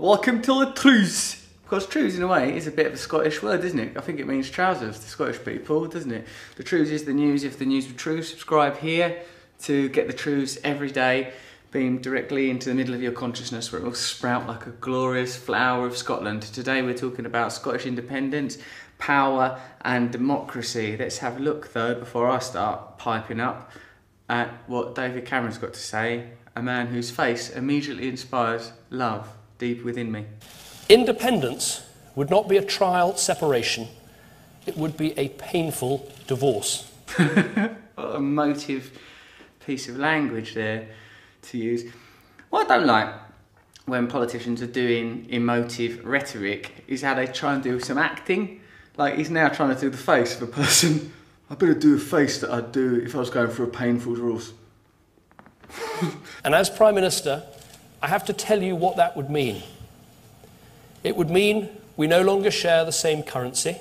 welcome to the truce. Because truce, in a way, is a bit of a Scottish word, isn't it? I think it means trousers to Scottish people, doesn't it? The truce is the news. If the news were true, subscribe here to get the truce every day, beamed directly into the middle of your consciousness where it will sprout like a glorious flower of Scotland. Today we're talking about Scottish independence, power and democracy. Let's have a look, though, before I start piping up, at what David Cameron's got to say, a man whose face immediately inspires love deep within me. Independence would not be a trial separation, it would be a painful divorce. What a emotive piece of language there to use. What I don't like when politicians are doing emotive rhetoric is how they try and do some acting. Like, he's now trying to do the face of a person. I better do a face that I'd do if I was going for a painful divorce. And as Prime Minister, I have to tell you what that would mean. It would mean we no longer share the same currency.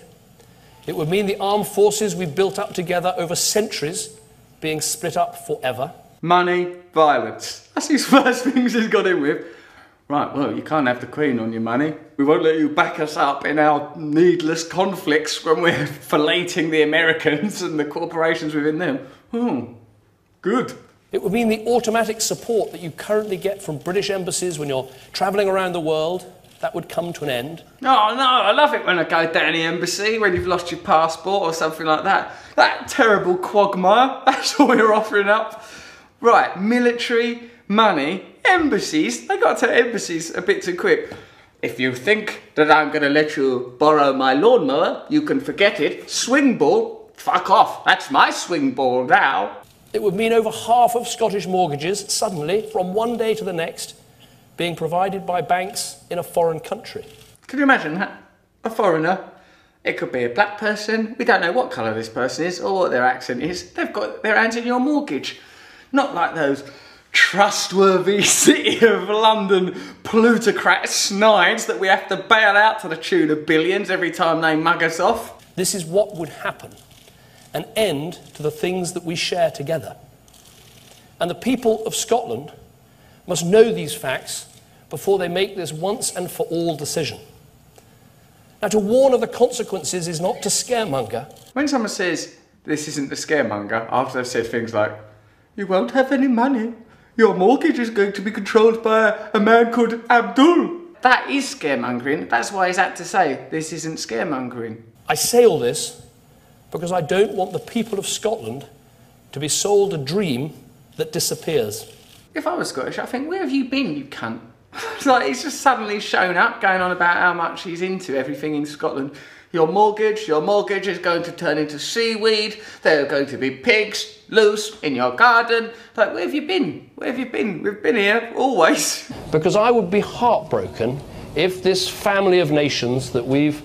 It would mean the armed forces we built up together over centuries being split up forever. Money, violence. That's his first things he's got in with. Right, well, you can't have the Queen on your money. We won't let you back us up in our needless conflicts when we're filleting the Americans and the corporations within them. Oh, good. It would mean the automatic support that you currently get from British embassies when you're travelling around the world. That would come to an end. Oh no, I love it when I go down the embassy, when you've lost your passport or something like that. That terrible quagmire, that's what we're offering up. Right, military, money, embassies. They got to embassies a bit too quick. If you think that I'm going to let you borrow my lawnmower, you can forget it. Swing ball? Fuck off, that's my swing ball now. It would mean over half of Scottish mortgages suddenly, from one day to the next, being provided by banks in a foreign country. Can you imagine that? A foreigner. It could be a black person. We don't know what colour this person is or what their accent is. They've got their hands in your mortgage. Not like those trustworthy City of London plutocrat snides that we have to bail out to the tune of billions every time they mug us off. This is what would happen. An end to the things that we share together. And the people of Scotland must know these facts before they make this once and for all decision. Now, to warn of the consequences is not to scaremonger. When someone says this isn't the scaremonger, after they've said things like, you won't have any money, your mortgage is going to be controlled by a man called Abdul. That is scaremongering. That's why he's had to say this isn't scaremongering. I say all this because I don't want the people of Scotland to be sold a dream that disappears. If I was Scottish, I think, where have you been, you cunt? It's like he's just suddenly shown up, going on about how much he's into everything in Scotland. Your mortgage is going to turn into seaweed. There are going to be pigs loose in your garden. Like, where have you been? Where have you been? We've been here always. Because I would be heartbroken if this family of nations that we've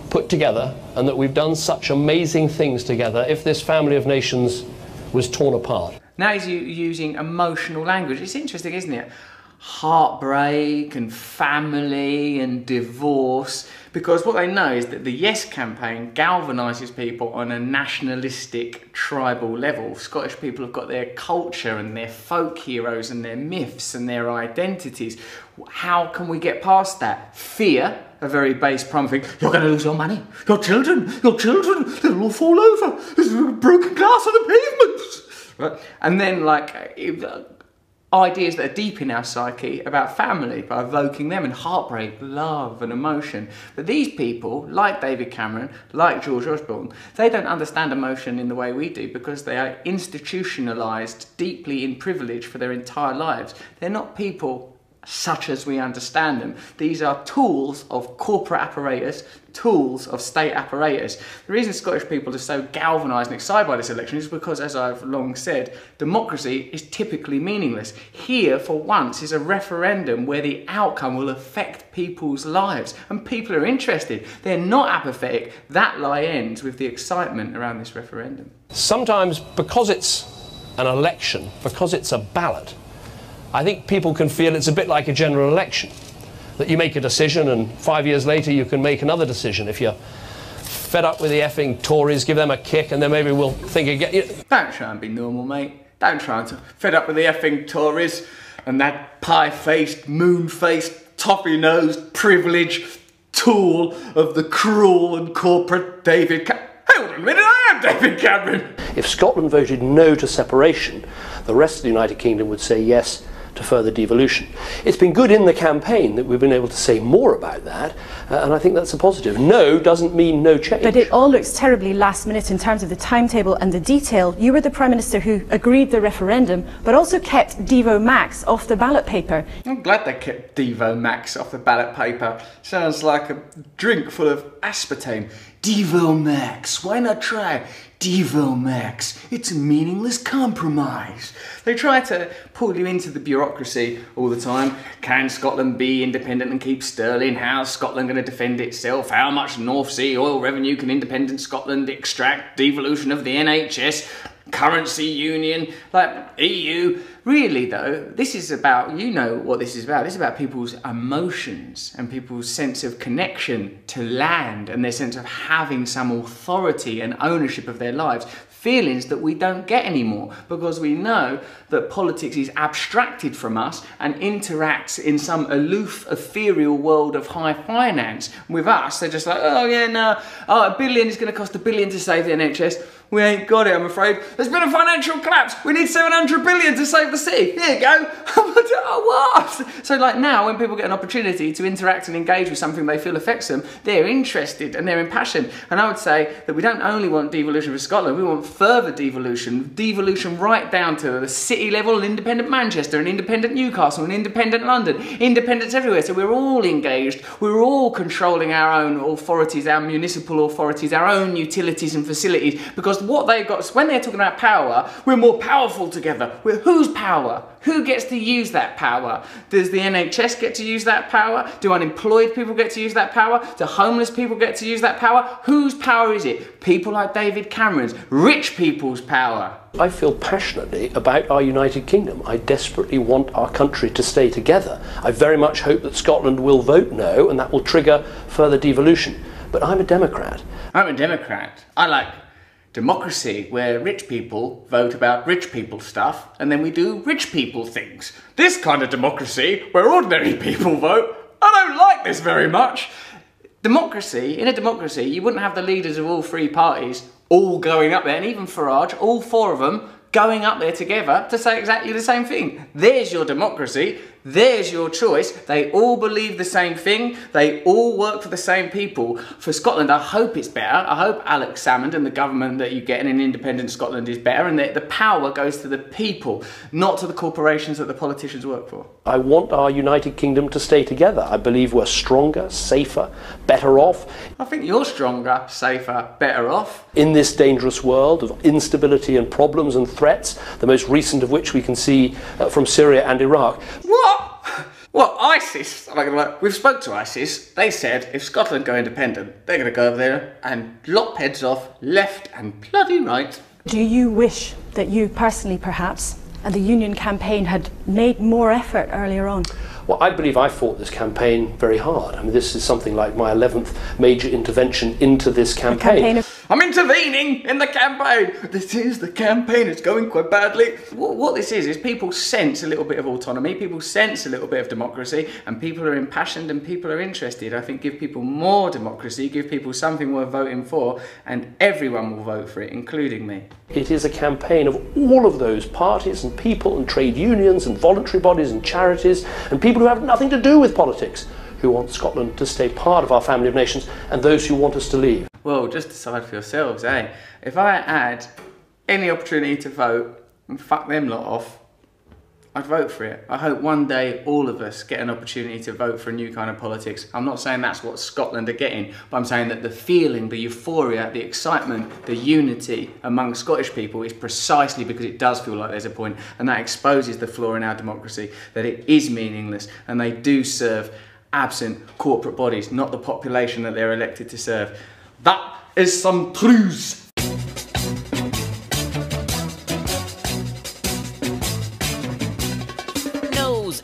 put together and that we've done such amazing things together, if this family of nations was torn apart. Now he's using emotional language. It's interesting, isn't it? Heartbreak and family and divorce, because what they know is that the Yes campaign galvanises people on a nationalistic, tribal level. Scottish people have got their culture and their folk heroes and their myths and their identities. How can we get past that? Fear, a very base prime thing. You're going to lose your money. Your children, they'll all fall over. There's broken glass on the pavements. Right? And then, like, ideas that are deep in our psyche about family by evoking them, and heartbreak, love and emotion. But these people, like David Cameron, like George Osborne, they don't understand emotion in the way we do because they are institutionalised deeply in privilege for their entire lives. They're not people such as we understand them. These are tools of corporate apparatus, tools of state apparatus. The reason Scottish people are so galvanised and excited by this election is because, as I've long said, democracy is typically meaningless. Here, for once, is a referendum where the outcome will affect people's lives, and people are interested. They're not apathetic. That lie ends with the excitement around this referendum. Sometimes, because it's an election, because it's a ballot, I think people can feel it's a bit like a general election, that you make a decision and 5 years later you can make another decision. If you're fed up with the effing Tories, give them a kick and then maybe we'll think again. Don't try and be normal, mate. Don't try and fed up with the effing Tories and that pie-faced, moon-faced toffee-nosed, privileged tool of the cruel and corporate David Cameron. Hold on a minute, I am David Cameron! If Scotland voted no to separation, the rest of the United Kingdom would say yes to further devolution. It's been good in the campaign that we've been able to say more about that, and I think that's a positive. No doesn't mean no change. But it all looks terribly last minute in terms of the timetable and the detail. You were the Prime Minister who agreed the referendum, but also kept Devo Max off the ballot paper. I'm glad they kept Devo Max off the ballot paper. Sounds like a drink full of aspartame. Devo Max, why not try Devo Max? It's a meaningless compromise. They try to pull you into the bureaucracy all the time. Can Scotland be independent and keep sterling? How's Scotland going to defend itself? How much North Sea oil revenue can independent Scotland extract? Devolution of the NHS? Currency union? Like EU? Really though, this is about, you know what this is about. This is about people's emotions and people's sense of connection to land and their sense of having some authority and ownership of their lives. Feelings that we don't get anymore because we know that politics is abstracted from us and interacts in some aloof, ethereal world of high finance. With us, they're just like, oh yeah, no, $1 billion is going to cost $1 billion to save the NHS. We ain't got it, I'm afraid. There's been a financial collapse. We need 700 billion to save the city. Here you go. Oh, what? So like now, when people get an opportunity to interact and engage with something they feel affects them, they're interested and they're impassioned. And I would say that we don't only want devolution for Scotland, we want further devolution. Devolution right down to the city level, an independent Manchester, an independent Newcastle, an independent London, independence everywhere. So we're all engaged. We're all controlling our own authorities, our municipal authorities, our own utilities and facilities, because what they've got, when they're talking about power, we're more powerful together. We're whose power? Who gets to use that power? Does the NHS get to use that power? Do unemployed people get to use that power? Do homeless people get to use that power? Whose power is it? People like David Cameron's, rich people's power. I feel passionately about our United Kingdom. I desperately want our country to stay together. I very much hope that Scotland will vote no, and that will trigger further devolution. But I'm a Democrat. I'm a Democrat. I like democracy, where rich people vote about rich people stuff and then we do rich people things. This kind of democracy, where ordinary people vote, I don't like this very much. Democracy, in a democracy, you wouldn't have the leaders of all three parties all going up there, and even Farage, all four of them, going up there together to say exactly the same thing. There's your democracy. There's your choice. They all believe the same thing. They all work for the same people. For Scotland, I hope it's better. I hope Alex Salmond and the government that you get in an independent Scotland is better, and that the power goes to the people, not to the corporations that the politicians work for. I want our United Kingdom to stay together. I believe we're stronger, safer, better off. I think you're stronger, safer, better off. In this dangerous world of instability and problems and threats, the most recent of which we can see from Syria and Iraq. What? What, ISIS? We've spoke to ISIS. They said if Scotland go independent, they're going to go over there and lop heads off left and bloody right. Do you wish that you personally, perhaps, and the Union campaign had made more effort earlier on? Well, I believe I fought this campaign very hard. I mean, this is something like my 11th major intervention into this campaign. I'm intervening in the campaign. This is the campaign. It's going quite badly. What this is people sense a little bit of autonomy. People sense a little bit of democracy, and people are impassioned and people are interested. I think give people more democracy, give people something worth voting for, and everyone will vote for it, including me. It is a campaign of all of those parties and people and trade unions and voluntary bodies and charities and people who have nothing to do with politics, who want Scotland to stay part of our family of nations, and those who want us to leave. Well, just decide for yourselves, eh? If I had any opportunity to vote and fuck them lot off, I'd vote for it. I hope one day all of us get an opportunity to vote for a new kind of politics. I'm not saying that's what Scotland are getting, but I'm saying that the feeling, the euphoria, the excitement, the unity among Scottish people is precisely because it does feel like there's a point, and that exposes the flaw in our democracy, that it is meaningless, and they do serve absent corporate bodies, not the population that they're elected to serve. That is some truths.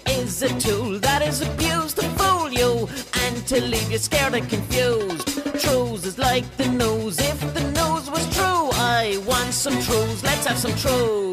Is a tool that is abused to fool you and to leave you scared and confused. Truths is like the nose. If the nose was true, I want some truths. Let's have some truths.